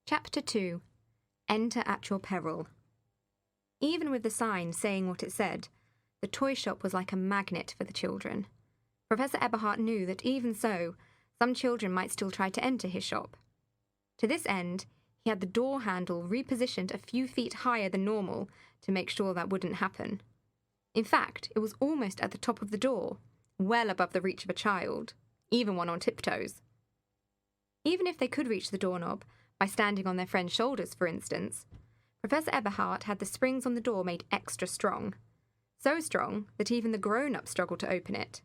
Chapter 2. Enter at your peril. Even with the sign saying what it said, the toy shop was like a magnet for the children. Professor Eberhardt knew that even so, some children might still try to enter his shop. To this end, he had the door handle repositioned a few feet higher than normal to make sure that wouldn't happen. In fact, it was almost at the top of the door, well above the reach of a child, even one on tiptoes. Even if they could reach the doorknob, by standing on their friend's shoulders, for instance, Professor Eberhardt had the springs on the door made extra strong. So strong that even the grown-ups struggled to open it.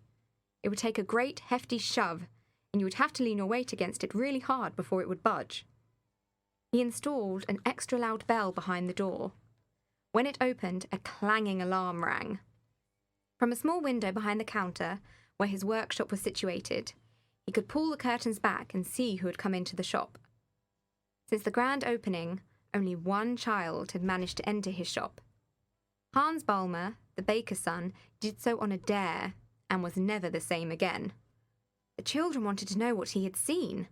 It would take a great, hefty shove, and you would have to lean your weight against it really hard before it would budge. He installed an extra loud bell behind the door. When it opened, a clanging alarm rang. From a small window behind the counter, where his workshop was situated, he could pull the curtains back and see who had come into the shop. Since the grand opening, only one child had managed to enter his shop. Hans Balmer, the baker's son, did so on a dare and was never the same again. The children wanted to know what he had seen.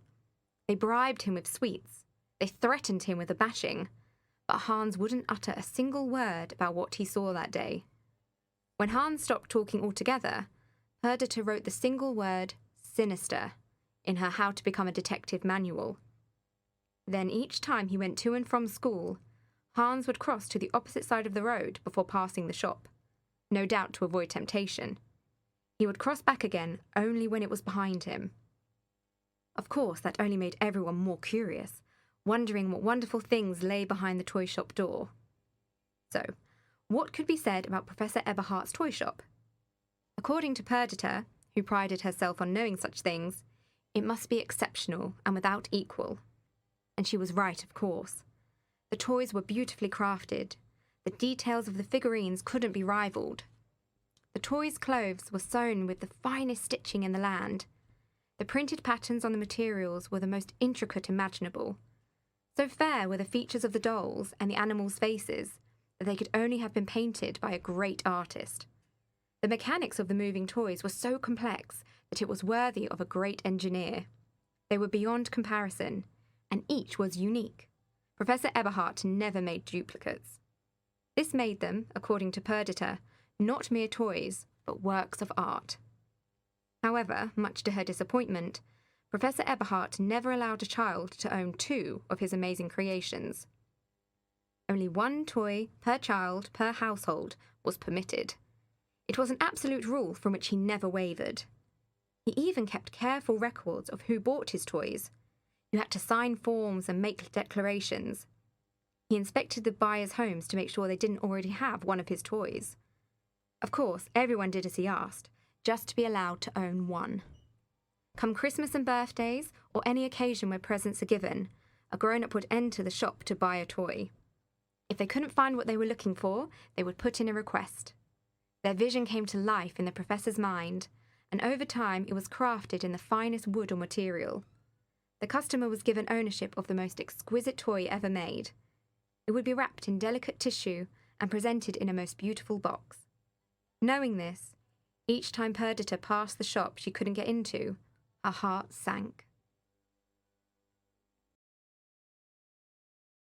They bribed him with sweets. They threatened him with a bashing. But Hans wouldn't utter a single word about what he saw that day. When Hans stopped talking altogether, Perdita wrote the single word, sinister, in her How to Become a Detective manual. Then each time he went to and from school, Hans would cross to the opposite side of the road before passing the shop, no doubt to avoid temptation. He would cross back again only when it was behind him. Of course, that only made everyone more curious, wondering what wonderful things lay behind the toy shop door. So, what could be said about Professor Eberhardt's toy shop? According to Perdita, who prided herself on knowing such things, it must be exceptional and without equal. And she was right, of course. The toys were beautifully crafted. The details of the figurines couldn't be rivaled. The toys' clothes were sewn with the finest stitching in the land. The printed patterns on the materials were the most intricate imaginable. So fair were the features of the dolls and the animals' faces that they could only have been painted by a great artist. The mechanics of the moving toys were so complex that it was worthy of a great engineer. They were beyond comparison, and each was unique. Professor Eberhardt never made duplicates. This made them, according to Perdita, not mere toys, but works of art. However, much to her disappointment, Professor Eberhardt never allowed a child to own two of his amazing creations. Only one toy per child per household was permitted. It was an absolute rule from which he never wavered. He even kept careful records of who bought his toys. You had to sign forms and make declarations. He inspected the buyers' homes to make sure they didn't already have one of his toys. Of course, everyone did as he asked, just to be allowed to own one. Come Christmas and birthdays, or any occasion where presents are given, a grown-up would enter the shop to buy a toy. If they couldn't find what they were looking for, they would put in a request. Their vision came to life in the professor's mind, and over time it was crafted in the finest wood or material. The customer was given ownership of the most exquisite toy ever made. It would be wrapped in delicate tissue and presented in a most beautiful box. Knowing this, each time Perdita passed the shop she couldn't get into, her heart sank.